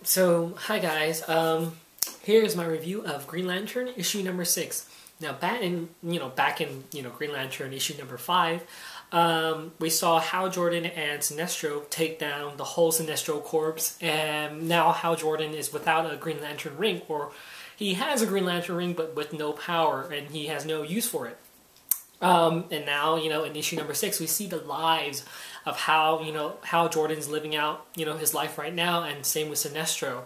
Hi guys. Here's my review of Green Lantern issue number 6. Now, back in Green Lantern issue number 5, we saw Hal Jordan and Sinestro take down the whole Sinestro Corps, and now Hal Jordan is without a Green Lantern ring, or he has a Green Lantern ring but with no power, and he has no use for it. And now, in issue number 6, we see the lives of how Jordan's living out, his life right now, and same with Sinestro.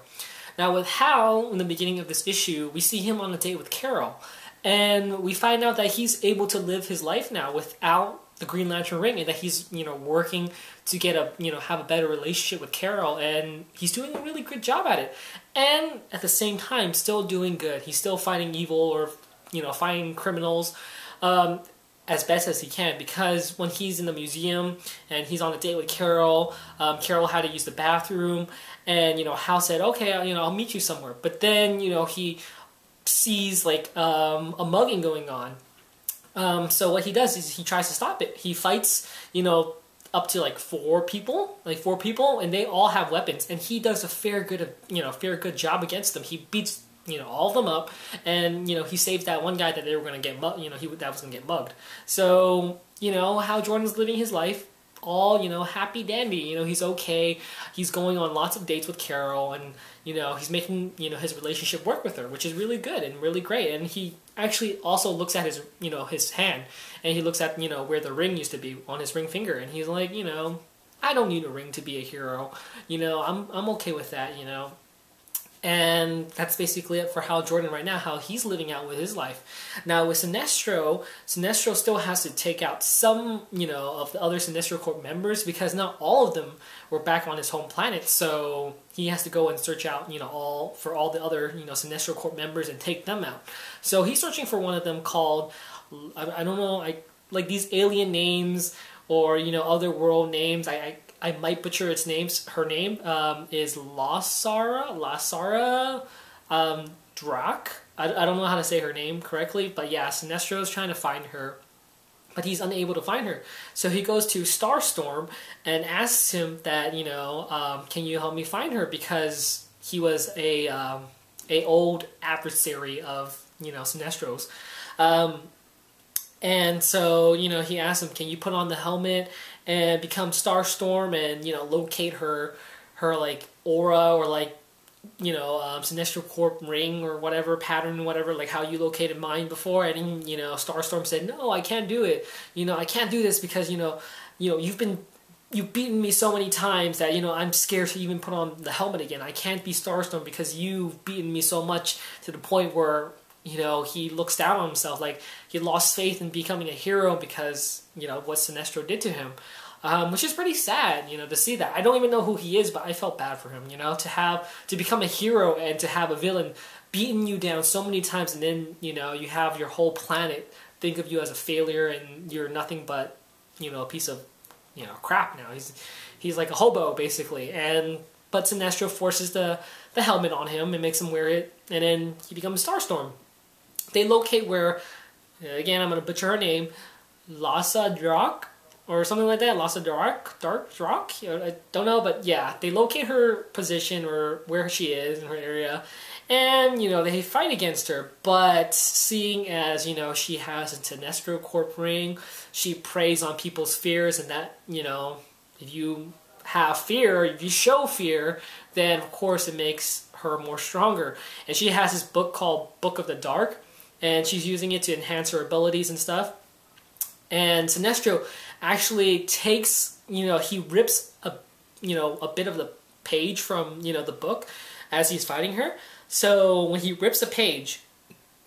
Now, with Hal, in the beginning of this issue, we see him on a date with Carol, and we find out that he's able to live his life now without the Green Lantern ring, and that he's, working to get have a better relationship with Carol, and he's doing a really good job at it. And at the same time, still doing good. He's still fighting evil, or, fighting criminals, as best as he can, because when he's in the museum and he's on a date with Carol, Carol had to use the bathroom, and Hal said, "Okay, I'll meet you somewhere." But then he sees like a mugging going on. So what he does is he tries to stop it. He fights up to like four people, and they all have weapons, and he does a fair good job against them. He beats all of them up, and he saves that one guy that they were going to get mugged, that was going to get mugged. So how Jordan's living his life, all happy dandy. He's okay. He's going on lots of dates with Carol, and he's making his relationship work with her, which is really good and really great. And he actually also looks at his his hand, and he looks at where the ring used to be on his ring finger, and he's like, I don't need a ring to be a hero. I'm okay with that. And that's basically it for Hal Jordan right now, how he's living out with his life. Now with Sinestro still has to take out some, of the other Sinestro Corps members, because not all of them were back on his home planet. So he has to go and search out, all the other, Sinestro Corps members and take them out. So he's searching for one of them called, I don't know, like these alien names, or, other world names. I might butcher its names. Her name is Lasara Drak. I don't know how to say her name correctly, but yeah, Sinestro is trying to find her, but he's unable to find her. So he goes to Starstorm and asks him that, can you help me find her, because he was a old adversary of, Sinestro's. And so, he asks him, can you put on the helmet and become Starstorm and, locate her like aura, or like, Sinestro Corp ring or whatever, pattern, whatever, like how you located mine before. And, Starstorm said, no, I can't do it. I can't do this because, you've beaten me so many times that, I'm scared to even put on the helmet again. I can't be Starstorm because you've beaten me so much to the point where, he looks down on himself, like he lost faith in becoming a hero because, what Sinestro did to him, which is pretty sad, to see that. I don't even know who he is, but I felt bad for him, to become a hero and to have a villain beating you down so many times, and then, you have your whole planet think of you as a failure and you're nothing but, a piece of, crap now. He's like a hobo, basically, but Sinestro forces the helmet on him and makes him wear it, and then he becomes Starstorm. They locate where, again, I'm going to butcher her name, Lhasa Drak, or something like that, Lhasa Drak, I don't know, but yeah, they locate her position, or where she is in her area, and, they fight against her, but seeing as, she has a Sinestro Corp ring, she preys on people's fears, and that, if you have fear, if you show fear, then of course it makes her more stronger. And she has this book called Book of the Dark, and she's using it to enhance her abilities and stuff. And Sinestro actually takes, he rips a bit of the page from, the book as he's fighting her. So when he rips the page,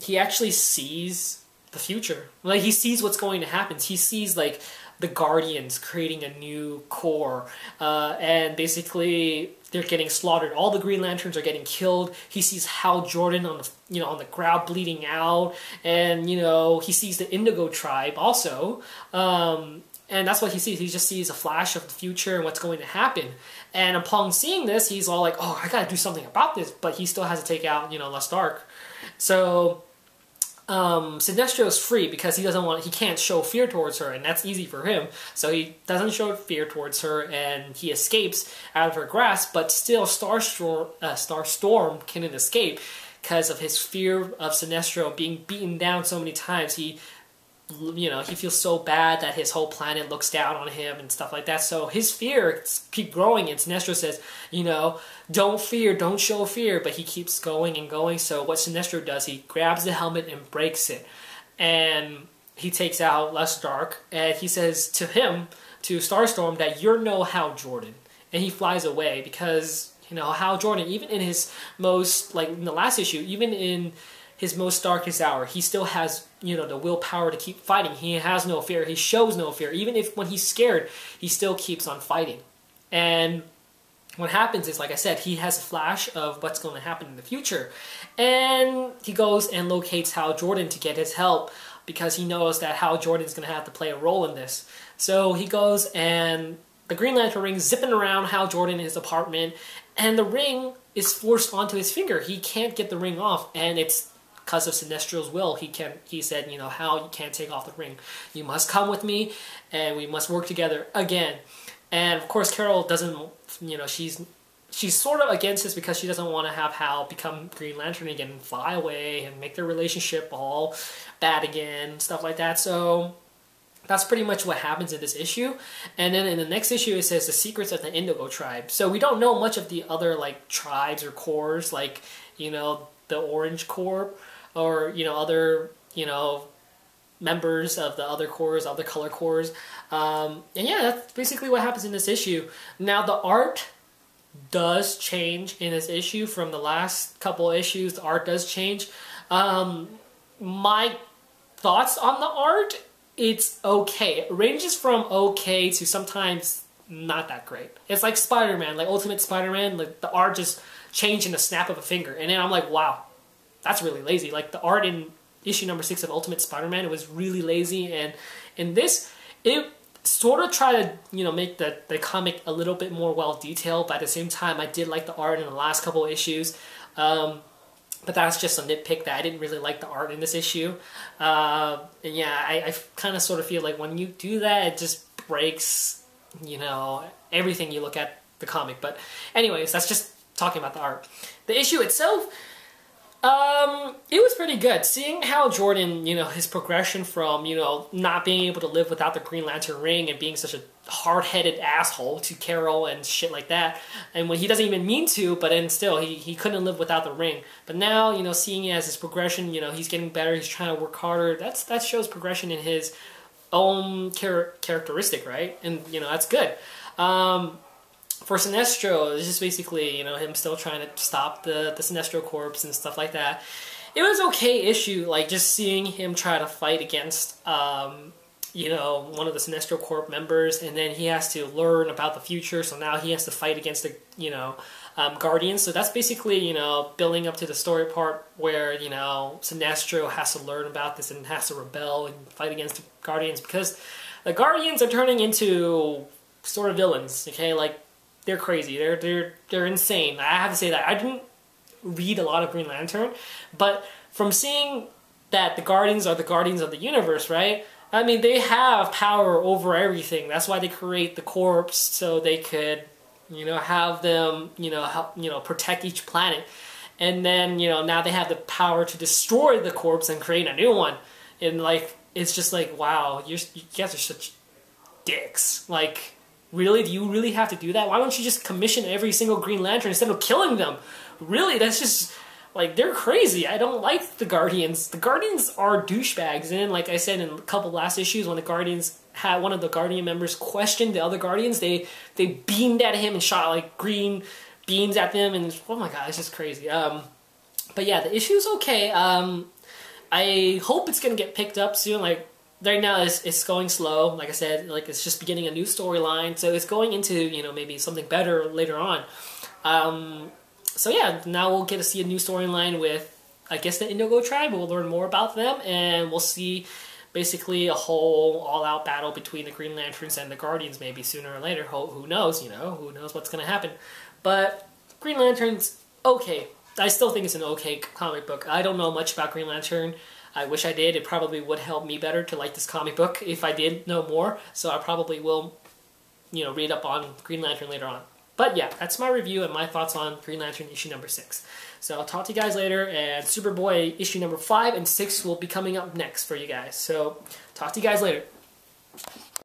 he actually sees the future. Like, he sees what's going to happen. He sees, like, the Guardians creating a new corps, and basically they're getting slaughtered. All the Green Lanterns are getting killed. He sees Hal Jordan on the ground bleeding out, and he sees the Indigo Tribe also, and that's what he sees. He just sees a flash of the future and what's going to happen. And upon seeing this, he's all like, "Oh, I gotta do something about this!" But he still has to take out Lestark. So Sinestro's free because he can't show fear towards her, and that's easy for him. So he doesn't show fear towards her, and he escapes out of her grasp. But still, Starstorm couldn't escape because of his fear of Sinestro being beaten down so many times. He feels so bad that his whole planet looks down on him and stuff like that. So his fear keep growing, and Sinestro says, don't fear, don't show fear, but he keeps going and going. So what Sinestro does, he grabs the helmet and breaks it, and he takes out Les Dark, and he says to Starstorm, that you're no Hal Jordan, and he flies away because Hal Jordan, even in his most, like in the last issue, even in his most darkest hour, he still has, the willpower to keep fighting. He has no fear. He shows no fear. Even if when he's scared, he still keeps on fighting. And what happens is, like I said, he has a flash of what's going to happen in the future. And he goes and locates Hal Jordan to get his help because he knows that Hal Jordan is going to have to play a role in this. So he goes, and the Green Lantern ring zipping around Hal Jordan in his apartment, and the ring is forced onto his finger. He can't get the ring off, and it's because of Sinestro's will. He said, Hal, you can't take off the ring. You must come with me, and we must work together again. And of course, Carol doesn't, she's sort of against this because she doesn't want to have Hal become Green Lantern again and fly away and make their relationship all bad again, stuff like that. So that's pretty much what happens in this issue. And then in the next issue, it says the secrets of the Indigo Tribe. So we don't know much of the other tribes or corps, like the Orange Corps, or other members of the other corps, other color corps. And yeah, that's basically what happens in this issue. Now the art does change in this issue from the last couple issues. The art does change. My thoughts on the art, it's okay. It ranges from okay to sometimes not that great. It's like Spider-Man, like Ultimate Spider-Man, like the art just changed in a snap of a finger. And then I'm like, wow, that's really lazy. Like the art in issue number 6 of Ultimate Spider-Man, it was really lazy. And in this, it sort of tried to, make the comic a little bit more well-detailed, but at the same time, I did like the art in the last couple of issues. But that's just a nitpick that I didn't really like the art in this issue. And yeah, I kind of sort of feel like when you do that, it just breaks, everything you look at the comic. But anyways, that's just talking about the art. The issue itself, it was pretty good. Seeing how Jordan, his progression from, not being able to live without the Green Lantern ring and being such a hard-headed asshole to Carol and shit like that, and when he doesn't even mean to, but then still, he couldn't live without the ring. But now, seeing it as his progression, he's getting better, he's trying to work harder, that shows progression in his own characteristic, right? And, that's good. For Sinestro, it's just basically, him still trying to stop the Sinestro Corps and stuff like that. It was okay issue, like, just seeing him try to fight against, one of the Sinestro Corps members, and then he has to learn about the future, so now he has to fight against the, Guardians. So that's basically, building up to the story part where, Sinestro has to learn about this and has to rebel and fight against the Guardians, because the Guardians are turning into sort of villains, okay, like, they're crazy. They're insane. I have to say that. I didn't read a lot of Green Lantern, but from seeing that the Guardians are the Guardians of the Universe, right? I mean, they have power over everything. That's why they create the Corps, so they could, have them, help, protect each planet. And then, now they have the power to destroy the Corps and create a new one. And, like, it's just like, wow, you guys are such dicks. Like, really? Do you really have to do that? Why don't you just commission every single Green Lantern instead of killing them? Really? That's just, like, they're crazy. I don't like the Guardians. The Guardians are douchebags. And like I said in a couple last issues, when the Guardians had one of the Guardian members questioned the other Guardians, they beamed at him and shot, like, green beams at them. And, oh my god, it's just crazy. But yeah, the issue's okay. I hope it's going to get picked up soon. Like, right now, it's going slow. Like I said, like, it's just beginning a new storyline, so it's going into, maybe something better later on. So yeah, now we'll get to see a new storyline with, I guess, the Indigo Tribe. We'll learn more about them, and we'll see basically a whole all-out battle between the Green Lanterns and the Guardians, maybe sooner or later. Who knows? Who knows what's going to happen? But Green Lantern's okay. I still think it's an okay comic book. I don't know much about Green Lantern. I wish I did. It probably would help me better to like this comic book if I did know more. So I probably will, you know, read up on Green Lantern later on. But yeah, that's my review and my thoughts on Green Lantern issue number 6. So I'll talk to you guys later, and Superboy issue number 5 and 6 will be coming up next for you guys. So talk to you guys later.